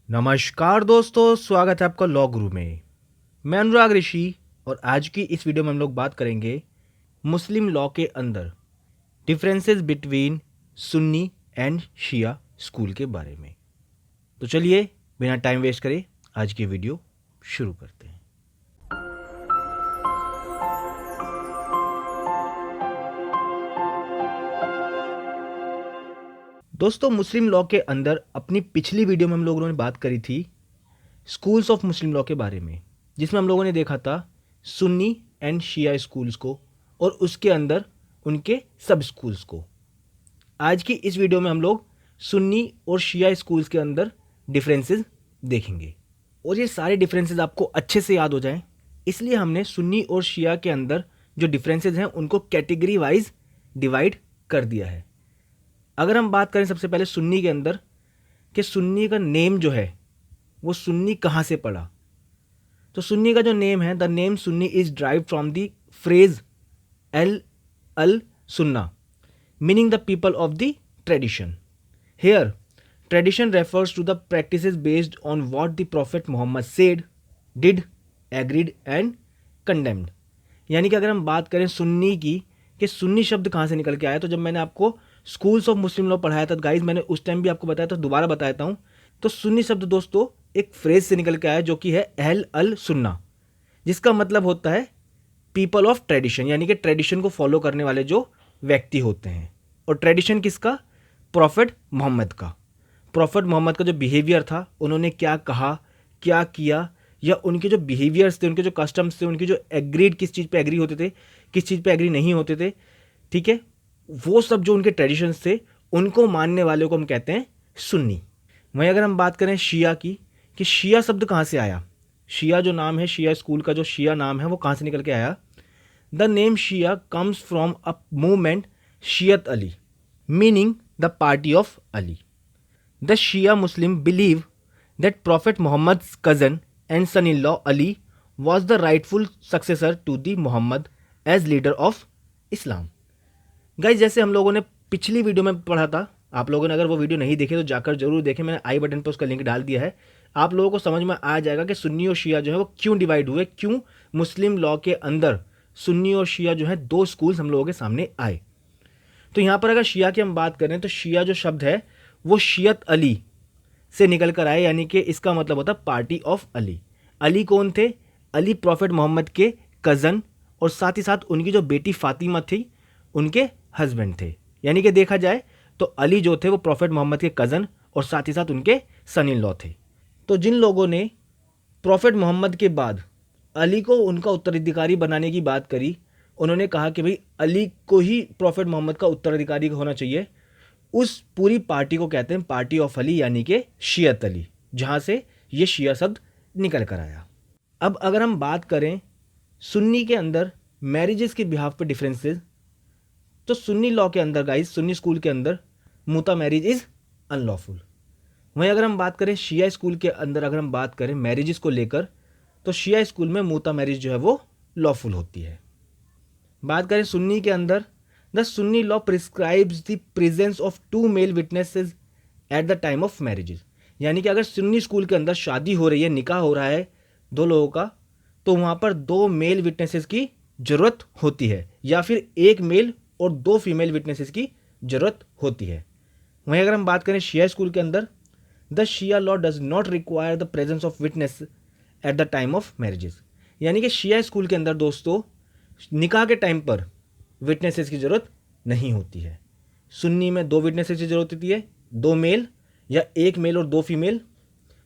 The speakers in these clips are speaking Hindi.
नमस्कार दोस्तों, स्वागत है आपका लॉ गुरु में। मैं अनुराग ऋषि और आज की इस वीडियो में हम लोग बात करेंगे मुस्लिम लॉ के अंदर differences between Sunni and Shia school के बारे में। तो चलिए बिना टाइम वेस्ट करे आज की वीडियो शुरू करते हैं। दोस्तों, मुस्लिम लॉ के अंदर अपनी पिछली वीडियो में हम लोगों ने बात करी थी स्कूल्स ऑफ मुस्लिम लॉ के बारे में, जिसमें हम लोगों ने देखा था सुन्नी एंड शिया स्कूल्स को और उसके अंदर उनके सब स्कूल्स को। आज की इस वीडियो में हम लोग सुन्नी और शिया स्कूल्स के अंदर डिफरेंसेस देखेंगे और ये सारे डिफरेंसेस आपको अच्छे से याद हो जाएं, इसलिए हमने सुन्नी और शिया के अंदर जो डिफरेंसेस हैं उनको कैटेगरी वाइज डिवाइड कर दिया है। अगर हम बात करें सबसे पहले सुन्नी के अंदर कि सुन्नी का नेम जो है वो सुन्नी कहाँ से पड़ा, तो सुन्नी का जो नेम है, the name Sunni is drive from the phrase ahl al Sunna meaning the people of the tradition. Here tradition refers to the practices based on what the prophet Muhammad said, did, agreed and condemned. यानी कि अगर हम बात करें सुन्नी की कि सुन्नी शब्द कहाँ से निकल के आया, तो जब मैंने आपको स्कूल्स ऑफ मुस्लिम लॉ पढ़ाया था गाइज, मैंने उस टाइम भी आपको बताया था, दोबारा बताता हूँ। तो सुन्नी शब्द दोस्तों एक फ्रेज से निकल के आया जो कि है अहल अल सुन्ना, जिसका मतलब होता है पीपल ऑफ ट्रेडिशन, यानी कि ट्रेडिशन को फॉलो करने वाले जो व्यक्ति होते हैं। और ट्रेडिशन किसका? प्रॉफिट मोहम्मद का। प्रॉफिट मोहम्मद का जो बिहेवियर था, उन्होंने क्या कहा, क्या किया, या उनके जो बिहेवियर्स थे, उनके जो कस्टम्स थे, उनके जो एग्रीड, किस चीज़ पे एग्री होते थे, किस चीज़ पे एग्री नहीं होते थे, ठीक है, वो सब जो उनके ट्रेडिशंस थे उनको मानने वाले को हम कहते हैं सुन्नी। वहीं अगर हम बात करें शिया की कि शिया शब्द कहाँ से आया, शिया जो नाम है, शिया स्कूल का जो शिया नाम है वो कहाँ से निकल के आया? The name Shia comes from a movement Shiat Ali meaning the party of Ali. The Shia Muslim believe that prophet Muhammad's cousin and son in law Ali was the rightful successor to the Muhammad as leader of Islam. Guys, जैसे हम लोगों ने पिछली वीडियो में पढ़ा था, आप लोगों ने अगर वो वीडियो नहीं देखे तो जाकर जरूर देखें, मैंने आई बटन पर उसका लिंक डाल दिया है। आप लोगों को समझ में आ जाएगा कि सुन्नी और शिया जो है वो क्यों डिवाइड हुए, क्यों मुस्लिम लॉ के अंदर सुन्नी और शिया जो है दो स्कूल्स हम लोगों के सामने आए। तो यहाँ पर अगर शिया की हम बात करें तो शिया जो शब्द है वो शियत अली से निकल कर आए, यानी कि इसका मतलब होता है पार्टी ऑफ अली। अली कौन थे? अली प्रॉफिट मोहम्मद के कज़न और साथ ही साथ उनकी जो बेटी फातिमा थी उनके हस्बैंड थे। यानी कि देखा जाए तो अली जो थे वो प्रॉफिट मोहम्मद के कज़न और साथ ही साथ उनके सन इन लॉ थे। तो जिन लोगों ने प्रॉफिट मोहम्मद के बाद अली को उनका उत्तराधिकारी बनाने की बात करी, उन्होंने कहा कि भाई अली को ही प्रॉफिट मोहम्मद का उत्तराधिकारी होना चाहिए, उस पूरी पार्टी को कहते हैं पार्टी ऑफ अली, यानी कि शियत अली, जहाँ से ये शिया शब्द निकल कर आया। अब अगर हम बात करें सुन्नी के अंदर मैरिजेस के बिहाफ पे डिफरेंसेस, तो सुन्नी लॉ के अंदर गाइस, सुन्नी स्कूल के अंदर मुता मैरिज इज अनलॉफुल। वहीं अगर हम बात करें शिया स्कूल के अंदर, अगर हम बात करें मैरिजेस को लेकर, तो शिया स्कूल में मुता मैरिज जो है वो लॉफुल होती है। बात करें सुन्नी के अंदर, the Sunni law prescribes the presence of two male witnesses at the time of marriages. यानी कि अगर सुन्नी स्कूल के अंदर शादी हो रही है, निकाह हो रहा है दो लोगों का, तो वहाँ पर दो मेल विटनेसेस की ज़रूरत होती है, या फिर एक मेल और दो फीमेल विटनेसेस की ज़रूरत होती है। वहीं अगर हम बात करें शिया स्कूल के अंदर, the Shia law does not require the presence of witness at the time of marriages. यानी कि शिया स्कूल के अंदर दोस्तों निकाह के टाइम पर विटनेसेस की ज़रूरत नहीं होती है। सुन्नी में दो विटनेसेस की ज़रूरत होती है, दो मेल या एक मेल और दो फीमेल।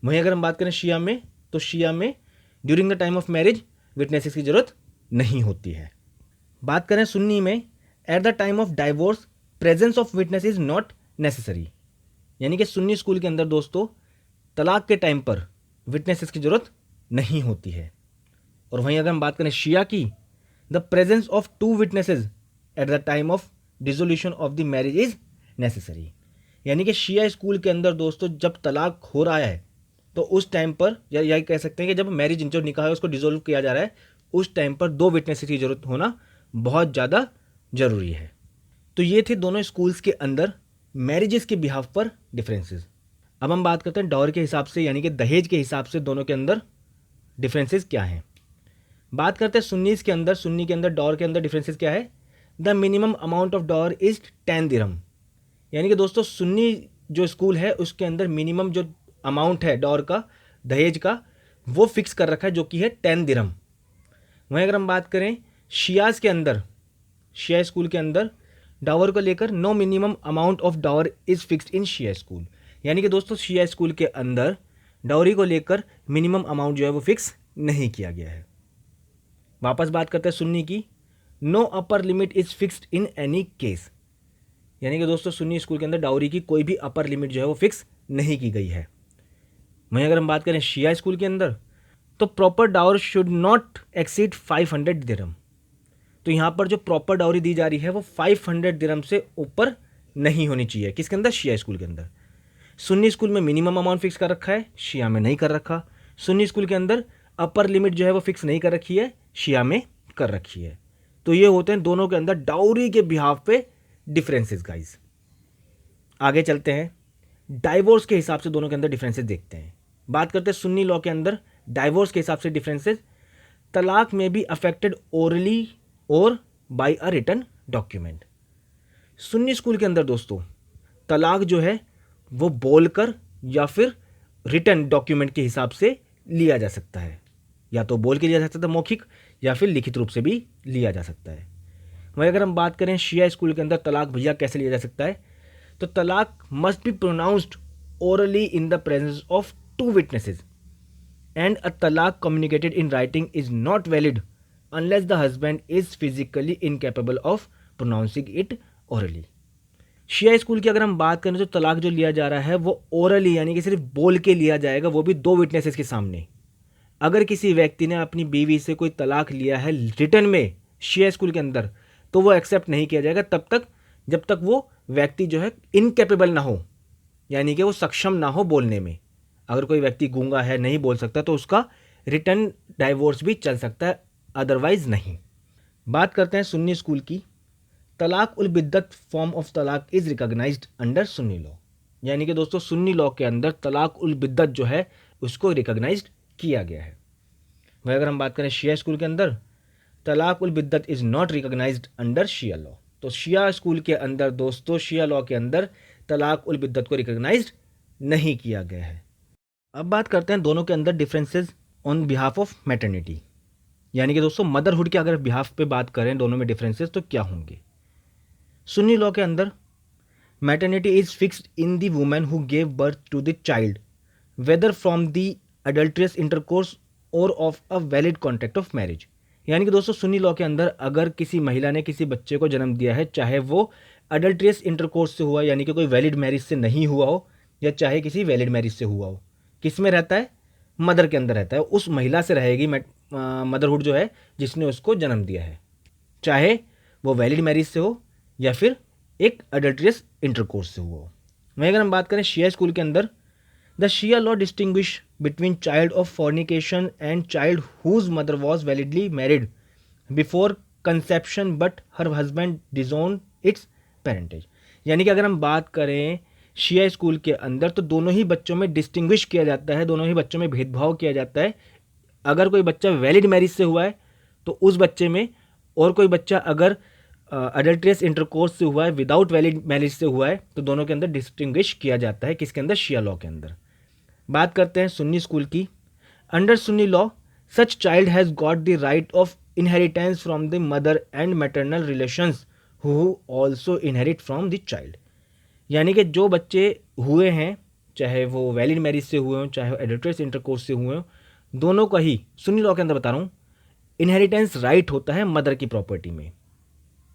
वहीं अगर हम बात करें शिया में, तो शिया में during the time of marriage witnesses की ज़रूरत नहीं होती है। बात करें सुन्नी में, eight the time of divorce presence of witness is not necessary. यानी कि सुन्नी स्कूल के अंदर दोस्तों तलाक के टाइम पर विटनेसेस की ज़रूरत नहीं होती है। और वहीं अगर हम बात करें शिया की, the presence of to witnesses at the time of dissolution of the marriage is necessary. यानी कि शिया स्कूल के अंदर दोस्तों जब तलाक हो रहा है तो उस टाइम पर, या यही कह सकते हैं कि जब मैरिज जो निकाह है उसको डिसोल्व किया जा रहा है, उस टाइम पर दो विटनेसेस की ज़रूरत होना बहुत ज़्यादा ज़रूरी है। तो ये थे दोनों स्कूल्स के अंदर मैरिजेस के बिहाफ पर डिफरेंसेस। अब हम बात करते हैं डॉवर के हिसाब से, यानी कि दहेज के हिसाब से दोनों के अंदर डिफरेंसेस क्या हैं। बात करते हैं सुन्नी के अंदर डॉवर के अंदर डिफरेंसेस क्या है। The minimum amount of डॉवर is 10 दिरहम, यानी कि दोस्तों सुन्नी जो स्कूल है उसके अंदर मिनिमम जो अमाउंट है डॉवर का, दहेज का, वो फिक्स कर रखा है जो कि है 10 दिरहम। वहीं अगर हम बात करें शियाज के अंदर, शिया स्कूल के अंदर डॉवर को लेकर no minimum amount of dower is fixed in Shia school, यानी कि दोस्तों शिया स्कूल के अंदर डाउरी को लेकर मिनिमम अमाउंट जो है वो फिक्स नहीं किया गया है। वापस बात करते हैं सुन्नी की, no upper limit is fixed in any case, यानी कि दोस्तों सुन्नी स्कूल के अंदर डाउरी की कोई भी अपर लिमिट जो है वो फिक्स नहीं की गई है। वहीं अगर हम बात करें शिया स्कूल के अंदर, तो proper Dawar should not exceed 500 दिरहम, तो यहाँ पर जो प्रॉपर डाउरी दी जा रही है वो 500 दिरहम से ऊपर नहीं होनी चाहिए। किसके अंदर? शिया स्कूल के अंदर। सुन्नी स्कूल में मिनिमम अमाउंट फिक्स कर रखा है, शिया में नहीं कर रखा। सुन्नी स्कूल के अंदर अपर लिमिट जो है वो फिक्स नहीं कर रखी है, शिया में कर रखी है। तो ये होते हैं दोनों के अंदर डाउरी के बिहाफ पे डिफरेंसेस गाइस। आगे चलते हैं, डाइवोर्स के हिसाब से दोनों के अंदर डिफरेंसेस देखते हैं। बात करते हैं सुन्नी लॉ के अंदर डाइवोर्स के हिसाब से डिफरेंसेस। तलाक में बी अफेक्टेड ओरली और by a written document. Sunni school के अंदर दोस्तों तलाक जो है वो बोलकर या फिर रिटन डॉक्यूमेंट के हिसाब से लिया जा सकता है, या तो बोल के लिया जा सकता है मौखिक, या फिर लिखित रूप से भी लिया जा सकता है। वहीं अगर हम बात करें शिया स्कूल के अंदर तलाक भैया कैसे लिया जा सकता है, तो talaq must be pronounced orally in the presence of 2 witnesses and a talaq communicated in writing is not valid unless the husband is physically incapable of pronouncing it orally. Shia school की अगर हम बात करें तो तलाक जो लिया जा रहा है वो ओरली, यानी कि सिर्फ बोल के लिया जाएगा, वो भी 2 विटनेसेस के सामने। अगर किसी व्यक्ति ने अपनी बीवी से कोई तलाक लिया है रिटन में शिया स्कूल के अंदर, तो वो एक्सेप्ट नहीं किया जाएगा तब तक जब तक वो व्यक्ति जो है इनकेपेबल ना हो, यानी कि वो सक्षम ना हो बोलने में। अगर कोई व्यक्ति गूंगा है, नहीं बोल सकता, तो उसका रिटर्न डाइवोर्स भी चल सकता है, अदरवाइज नहीं। बात करते हैं सुन्नी स्कूल की, talaq ul biddat form of talaq is recognised under Sunni law, यानी कि दोस्तों सुन्नी लॉ के अंदर तलाक उल बिद्दत जो है उसको रिकॉग्नाइज्ड किया गया है। वही अगर हम बात करें शिया स्कूल के अंदर, talaq ul biddat is not recognised under Shia law. तो शिया स्कूल के अंदर दोस्तों शिया लॉ के अंदर तलाक उल बिद्दत को रिकॉग्नाइज्ड नहीं किया गया है। अब बात करते हैं दोनों के अंदर differences on behalf of maternity, यानी कि दोस्तों मदरहुड के अगर बिहाफ पे बात करें दोनों में डिफरेंसेस तो क्या होंगे। सुन्नी लॉ के अंदर maternity is fixed in the woman who gave birth to the child whether from the adulterous intercourse or of a valid contract of marriage, यानी कि दोस्तों सुन्नी लॉ के अंदर अगर किसी महिला ने किसी बच्चे को जन्म दिया है, चाहे वो अडल्ट्रियस इंटरकोर्स से हुआ यानी कि कोई वैलिड मैरिज से नहीं हुआ हो, या चाहे किसी वैलिड मैरिज से हुआ हो, किस में रहता है? मदर के अंदर रहता है, उस महिला से रहेगी मदरहुड जो है जिसने उसको जन्म दिया है, चाहे वो वैलिड मैरिज से हो या फिर एक अडल्ट्रियस इंटरकोर्स से हुआ हो। वहीं अगर हम बात करें शिया स्कूल के अंदर, the Shia law distinguish between child of fornication and child whose mother was validly married before conception but her husband disown its parentage, यानी कि अगर हम बात करें शिया स्कूल के अंदर तो दोनों ही बच्चों में डिस्टिंग्विश किया जाता है, दोनों ही बच्चों में भेदभाव किया जाता है। अगर कोई बच्चा वैलिड मैरिज से हुआ है तो उस बच्चे में, और कोई बच्चा अगर अडल्ट्रियस इंटरकोर्स से हुआ है, विदाउट वैलिड मैरिज से हुआ है, तो दोनों के अंदर डिस्टिंग्विश किया जाता है। किसके अंदर? शिया लॉ के अंदर। बात करते हैं सुन्नी स्कूल की, under Sunni law such child has got the right of inheritance from the mother and maternal relations who also inherit from the child, यानी कि जो बच्चे हुए हैं चाहे वो वैलिड मैरिज से हुए हों चाहे एडल्ट्रियस इंटरकोर्स से हुए हों, दोनों का ही सुन्नी लॉ के अंदर बता रहा हूँ इनहेरिटेंस राइट होता है मदर की प्रॉपर्टी में।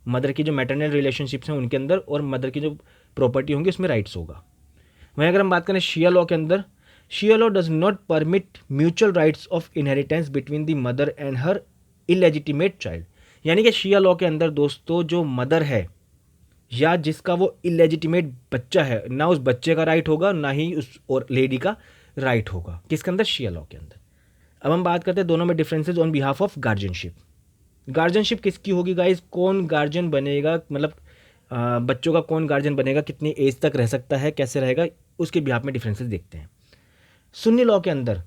मदर की जो मैटरनल रिलेशनशिप्स हैं उनके अंदर और मदर की जो प्रॉपर्टी होंगी उसमें राइट्स होगा। वहीं अगर हम बात करें शिया लॉ के अंदर, Shia law does not permit mutual rights of inheritance between the mother and her illegitimate child, यानी कि शिया लॉ के अंदर दोस्तों जो मदर है या जिसका वो इलेजिटिमेट बच्चा है, ना उस बच्चे का राइट होगा ना ही उस और लेडी का राइट होगा। किसके अंदर? शिया लॉ के अंदर। अब हम बात करते हैं दोनों में differences on behalf of guardianship. Guardianship किसकी होगी गाइस? कौन गार्जियन बनेगा, मतलब बच्चों का कौन गार्जियन बनेगा, कितनी एज तक रह सकता है, कैसे रहेगा, उसके बिहाफ में डिफरेंसेस देखते हैं। सुन्नी लॉ के अंदर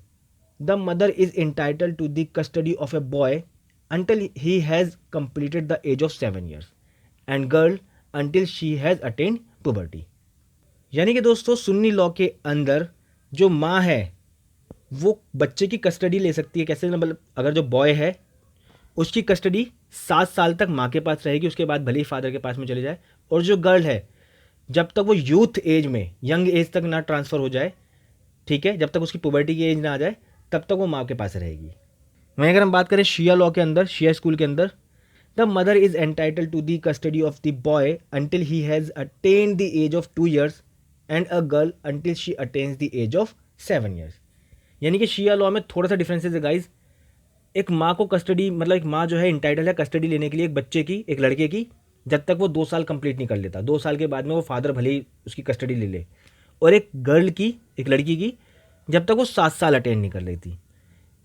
the mother is entitled to the custody of a boy until he has completed the age of 7 years and girl until she has attained puberty। यानी कि दोस्तों सुन्नी लॉ के अंदर जो माँ है वो बच्चे की कस्टडी ले सकती है। कैसे? मतलब अगर जो बॉय है उसकी कस्टडी 7 साल तक माँ के पास रहेगी, उसके बाद भले ही फादर के पास में चले जाए। और जो गर्ल है जब तक वो यूथ एज में, यंग एज तक ना ट्रांसफ़र हो जाए, ठीक है, जब तक उसकी पुबर्टी की एज ना आ जाए, तब तक वो माँ के पास रहेगी। वहीं अगर हम बात करें शिया लॉ के अंदर, शिया स्कूल के अंदर, the mother is entitled to the custody of the boy until he has attained the age of 2 years and a girl until she attains the age of 7 years। यानी कि शिया लॉ में थोड़ा सा डिफरेंसेस है गाइज। एक माँ को कस्टडी, मतलब एक माँ जो है इंटाइटल है कस्टडी लेने के लिए एक बच्चे की, एक लड़के की, जब तक वो 2 साल कंप्लीट नहीं कर लेता। 2 साल के बाद में वो फादर भले ही उसकी कस्टडी ले ले। और एक गर्ल की, एक लड़की की, जब तक वो 7 साल अटेंड नहीं कर लेती।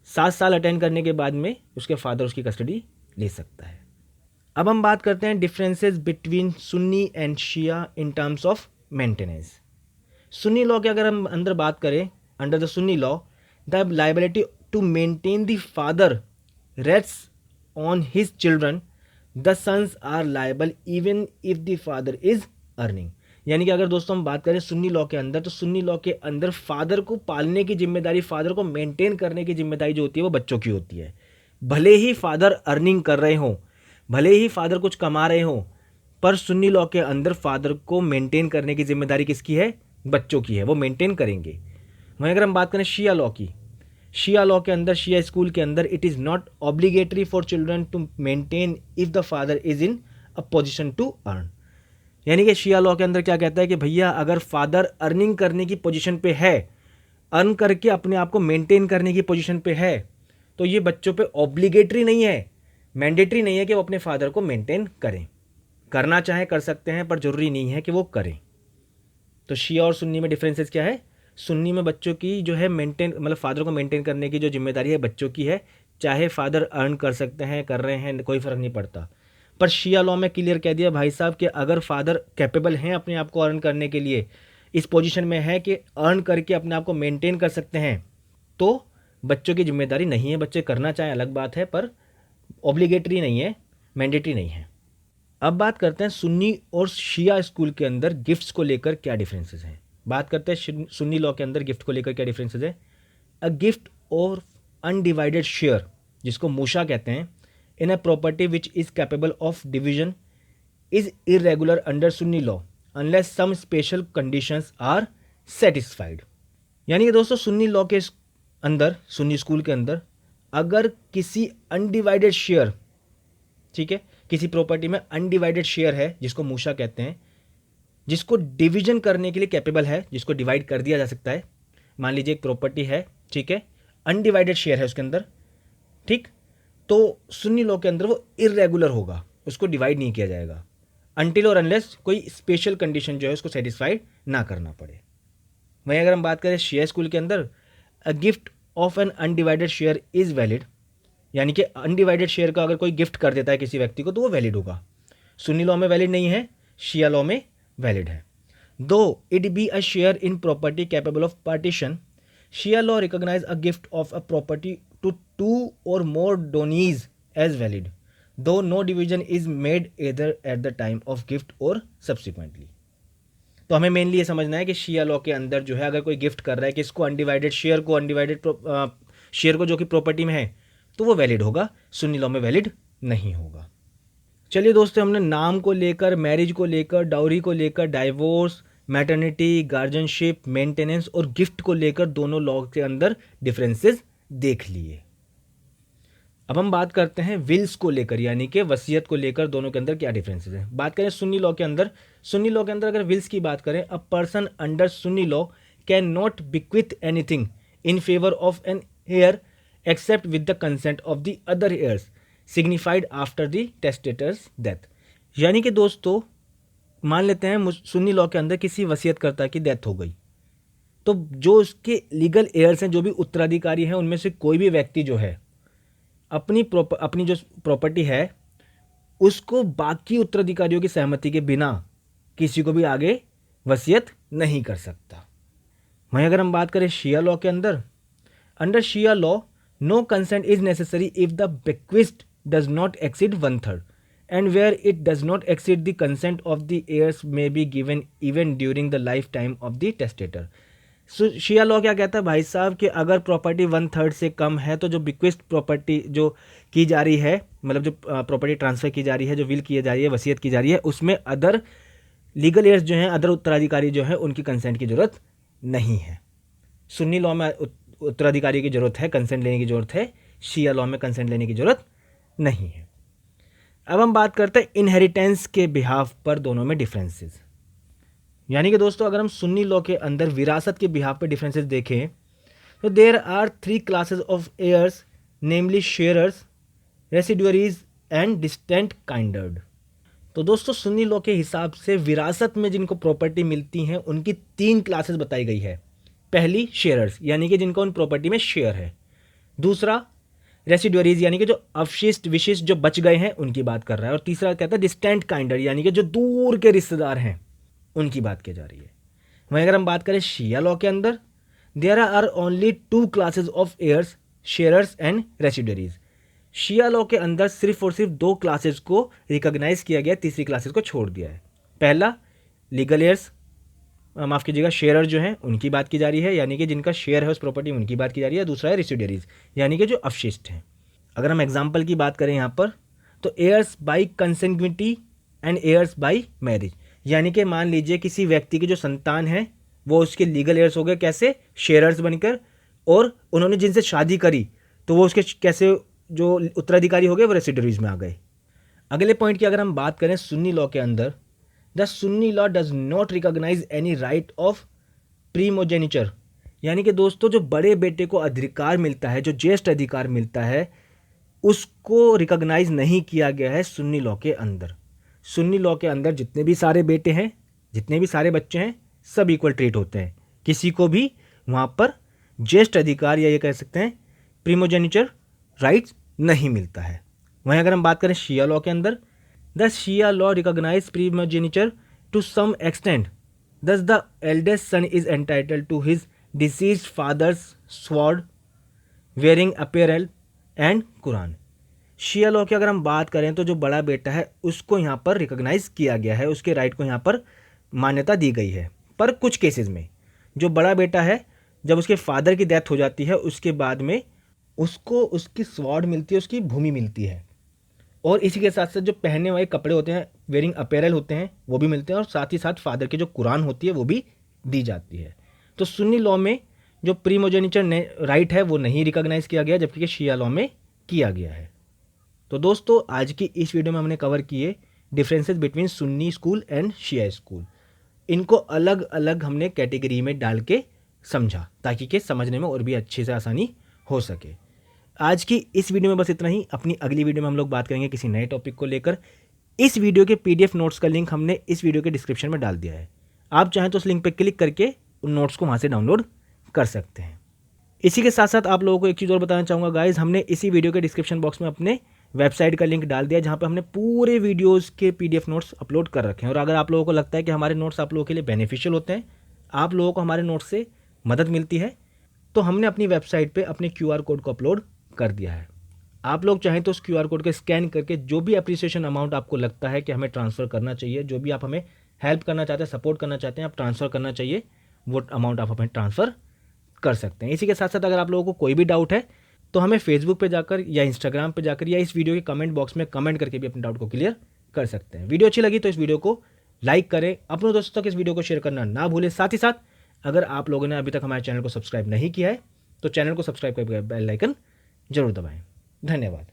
7 साल अटेंड करने के बाद में उसके फादर उसकी कस्टडी ले सकता है। अब हम बात करते हैं differences between Sunni and Shia in terms of maintenance. Sunni law के अगर हम अंदर बात करें, under the Sunni law the liability to maintain the father rests on his children, the sons are liable even if the father is earning. यानी कि अगर दोस्तों हम बात करें सुन्नी लॉ के अंदर, तो सुन्नी लॉ के अंदर फादर को पालने की जिम्मेदारी, फादर को मेंटेन करने की जिम्मेदारी जो होती है वो बच्चों की होती है। भले ही फादर अर्निंग कर रहे हों, भले ही फादर कुछ कमा रहे हों, पर सुन्नी लॉ के अंदर फादर को मेंटेन करने की जिम्मेदारी किसकी है? बच्चों की है, वो मेंटेन करेंगे। वहीं अगर हम बात करें शिया लॉ की, शिया लॉ के अंदर, शिया स्कूल के अंदर, it is not obligatory for children to maintain if the father is in a position to earn. यानी कि शिया लॉ के अंदर क्या कहता है कि भैया अगर फादर अर्निंग करने की पोजीशन पे है, अर्न करके अपने आप को मेंटेन करने की पोजीशन पे है, तो ये बच्चों पे ऑब्लिगेटरी नहीं है, मैंडेटरी नहीं है कि वो अपने फादर को मेंटेन करें। करना चाहे कर सकते हैं, पर ज़रूरी नहीं है कि वो करें। तो शिया और सुन्नी में डिफरेंसेस क्या है? सुन्नी में बच्चों की जो है मेंटेन, मतलब फादर को मेंटेन करने की जो जिम्मेदारी है बच्चों की है, चाहे फादर अर्न कर सकते हैं, कर रहे हैं, कोई फ़र्क नहीं पड़ता। पर शिया लॉ में क्लियर कह दिया भाई साहब कि अगर फादर कैपेबल हैं अपने आप को अर्न करने के लिए, इस पोजीशन में है कि अर्न करके अपने आप को मेंटेन कर सकते हैं, तो बच्चों की जिम्मेदारी नहीं है। बच्चे करना चाहें अलग बात है, पर ऑब्लिगेटरी नहीं है, मैंडेटरी नहीं है। अब बात करते हैं सुन्नी और शिया स्कूल के अंदर गिफ्ट्स को लेकर क्या डिफरेंसेस हैं। बात करते हैं सुन्नी लॉ के अंदर गिफ्ट को लेकर क्या डिफरेंसेस है। अ गिफ्ट और अनडिवाइडेड शेयर, जिसको मूशा कहते हैं, in a property which is capable of division is irregular under Sunni law unless some special conditions are satisfied। यानी कि दोस्तों सुन्नी लॉ के अंदर, सुन्नी स्कूल के अंदर, अगर किसी अनडिवाइडेड शेयर, ठीक है, किसी प्रॉपर्टी में अनडिवाइडेड शेयर है जिसको मूशा कहते हैं, जिसको डिवीजन करने के लिए कैपेबल है, जिसको डिवाइड कर दिया जा सकता है। मान लीजिए एक प्रॉपर्टी है, ठीक है, अनडिवाइडेड शेयर है उसके अंदर, ठीक, तो सुन्नी लॉ के अंदर वो इर्रेगुलर होगा, उसको डिवाइड नहीं किया जाएगा अनटिल और अनलेस कोई स्पेशल कंडीशन जो है उसको सेटिस्फाइड ना करना पड़े। वहीं अगर हम बात करें शिया स्कूल के अंदर, a gift of an undivided share is valid, यानी कि अनडिवाइडेड शेयर का अगर कोई गिफ्ट कर देता है किसी व्यक्ति को तो वो वैलिड होगा। सुन्नी लॉ में वैलिड नहीं है, शिया लॉ में वैलिड है। Though it be a share in property capable of partition, Shia law recognise a gift of a property to 2 or more donees as valid, though no division is made either at the time of gift or subsequently। तो हमें मेनली ये समझना है कि शिया लॉ के अंदर जो है अगर कोई गिफ्ट कर रहा है किसको, अनडिवाइडेड शेयर को, अनडिवाइडेड शेयर को जो कि प्रॉपर्टी में है, तो वो वैलिड होगा। सुन्नी लॉ में वैलिड नहीं होगा। चलिए दोस्तों, हमने नाम को लेकर, मैरिज को लेकर, डाउरी को लेकर, डाइवोर्स, मैटर्निटी, गार्जियनशिप, मेंटेनेंस और गिफ्ट को लेकर दोनों लॉ के अंदर डिफरेंसेस देख लिए। अब हम बात करते हैं विल्स को लेकर, यानी कि वसीयत को लेकर दोनों के अंदर क्या डिफरेंसेस हैं। बात करें सुन्नी लॉ के अंदर, सुन्नी लॉ के अंदर अगर विल्स की बात करें, a person under Sunni law can not bequeath anything in favour of an heir except with the consent of the other heirs signified after the testator's death. यानी कि दोस्तों मान लेते हैं सुन्नी लॉ के अंदर किसी वसीयतकर्ता की डेथ हो गई, तो जो उसके लीगल एयर्स हैं, जो भी उत्तराधिकारी हैं, उनमें से कोई भी व्यक्ति जो है अपनी जो प्रॉपर्टी है उसको बाकी उत्तराधिकारियों की सहमति के बिना किसी को भी आगे वसीयत नहीं कर सकता। वहीं अगर हम बात करें शिया लॉ के अंदर, under Shia law no consent is necessary if the bequest does not exceed 1/3 and where it does not exceed the consent of the heirs may be given even during the lifetime of the testator। Shia law क्या कहता है भाई साहब कि अगर प्रॉपर्टी 1/3 से कम है तो जो बिक्वेस्ट प्रॉपर्टी जो की जा रही है, मतलब जो प्रॉपर्टी ट्रांसफर की जा रही है, जो विल की जा रही है, वसीयत की जा रही है, उसमें अदर लीगल एयर्स जो हैं, अदर उत्तराधिकारी जो हैं, उनकी कंसेंट की ज़रूरत नहीं है। सुन्नी लॉ में उत्तराधिकारी की ज़रूरत है, कंसेंट लेने की ज़रूरत है, शिया लॉ में कंसेंट लेने की ज़रूरत नहीं है। अब हम बात करते हैं इनहेरिटेंस के बिहाफ पर दोनों में डिफरेंसेस। यानी कि दोस्तों अगर हम सुन्नी लॉ के अंदर विरासत के बिहाफ पे डिफरेंसेस देखें तो there are 3 classes of heirs, namely sharers, residuaries and distant kindred. तो दोस्तों सुन्नी लॉ के हिसाब से विरासत में जिनको प्रॉपर्टी मिलती हैं उनकी 3 क्लासेस बताई गई है। पहली शेयरर्स, यानी कि जिनको उन प्रॉपर्टी में शेयर है। दूसरा रेसिडुअरीज, यानी कि जो अवशिष्ट विशिष्ट जो बच गए हैं उनकी बात कर रहा है। और तीसरा कहता है डिस्टेंट काइंडर, यानी कि जो दूर के रिश्तेदार हैं उनकी बात की जा रही है। वहीं अगर हम बात करें शिया लॉ के अंदर, there are only 2 classes of heirs, sharers and residuaries. Shia law के अंदर सिर्फ और सिर्फ 2 क्लासेस को रिकॉग्नाइज किया गया, तीसरी क्लासेस को छोड़ दिया है। पहला लीगल एयर्स, माफ़ कीजिएगा, शेयरर जो हैं उनकी बात की जा रही है, यानी कि जिनका शेयर है उस प्रॉपर्टी में, उनकी बात की जा रही है। दूसरा है रेसिडुअरीज, यानी कि जो अवशिष्ट हैं। अगर हम एग्जांपल की बात करें यहाँ पर, तो heirs by consanguinity and heirs by marriage, यानी कि मान लीजिए किसी व्यक्ति की जो संतान है वो उसके लीगल एयर्स हो गए, कैसे? शेयरर्स बनकर, और उन्होंने जिनसे शादी करी तो वो उसके कैसे जो उत्तराधिकारी हो गए वो रेसिडुअरीज में आ गए। अगले पॉइंट की अगर हम बात करें सुन्नी लॉ के अंदर, the Sunni law does not recognise any right of primogeniture, यानी कि दोस्तों जो बड़े बेटे को अधिकार मिलता है, जो ज्येष्ठ अधिकार मिलता है, उसको रिकॉग्नाइज नहीं किया गया है सुन्नी लॉ के अंदर। सुन्नी लॉ के अंदर जितने भी सारे बेटे हैं, जितने भी सारे बच्चे हैं, सब इक्वल ट्रीट होते हैं। किसी को भी वहाँ पर ज्येष्ठ अधिकार या ये कह सकते हैं प्रीमोजेनिचर राइट्स नहीं मिलता है। वहीं अगर हम बात करें शिया लॉ के अंदर, the Shia law recognise primogeniture to some extent, thus the eldest son is entitled to his deceased father's sword, wearing apparel and Quran। Shia law की अगर हम बात करें तो जो बड़ा बेटा है उसको यहाँ पर रिकॉग्नाइज किया गया है, उसके राइट को यहाँ पर मान्यता दी गई है। पर कुछ केसेस में जो बड़ा बेटा है, जब उसके फादर की डेथ हो जाती है उसके बाद में उसको उसकी स्वॉर्ड मिलती है, उसकी भूमि मिलती है, और इसी के साथ साथ जो पहनने वाले कपड़े होते हैं, वेयरिंग अपैरल होते हैं, वो भी मिलते हैं, और साथ ही साथ फादर की जो कुरान होती है वो भी दी जाती है। तो सुन्नी लॉ में जो प्रीमोजेनिचर राइट है वो नहीं रिकॉग्नाइज किया गया, जबकि शिया लॉ में किया गया है। तो दोस्तों आज की इस वीडियो में हमने कवर किए differences between Sunni school and Shia school. इनको अलग अलग हमने कैटेगरी में डाल के समझा ताकि कि समझने में और भी अच्छे से आसानी हो सके। आज की इस वीडियो में बस इतना ही। अपनी अगली वीडियो में हम लोग बात करेंगे किसी नए टॉपिक को लेकर। इस वीडियो के PDF नोट्स का लिंक हमने इस वीडियो के डिस्क्रिप्शन में डाल दिया है, आप चाहें तो उस लिंक पर क्लिक करके उन नोट्स को वहाँ से डाउनलोड कर सकते हैं। इसी के साथ साथ आप लोगों को एक चीज़ और बताना चाहूँगा गाइज, हमने इसी वीडियो के डिस्क्रिप्शन बॉक्स में अपने वेबसाइट का लिंक डाल दिया जहाँ पे हमने पूरे वीडियोस के PDF नोट्स अपलोड कर रखे हैं। और अगर आप लोगों को लगता है कि हमारे नोट्स आप लोगों के लिए बेनिफिशियल होते हैं, आप लोगों को हमारे नोट्स से मदद मिलती है, तो हमने अपनी वेबसाइट पे अपने QR कोड को अपलोड कर दिया है। आप लोग चाहें तो उस QR कोड को स्कैन करके जो भी अप्रिसिएशन अमाउंट आपको लगता है कि हमें ट्रांसफ़र करना चाहिए, जो भी आप हमें हेल्प करना चाहते हैं, सपोर्ट करना चाहते हैं, आप ट्रांसफ़र करना चाहिए, वो अमाउंट आप हमें ट्रांसफ़र कर सकते हैं। इसी के साथ साथ अगर आप लोगों को कोई भी डाउट है तो हमें फेसबुक पे जाकर या इंस्टाग्राम पे जाकर या इस वीडियो के कमेंट बॉक्स में कमेंट करके भी अपने डाउट को क्लियर कर सकते हैं। वीडियो अच्छी लगी तो इस वीडियो को लाइक करें, अपने दोस्तों तक इस वीडियो को शेयर करना ना भूलें। साथ ही साथ अगर आप लोगों ने अभी तक हमारे चैनल को सब्सक्राइब नहीं किया है तो चैनल को सब्सक्राइब करके बेल आइकन जरूर दबाएं। धन्यवाद।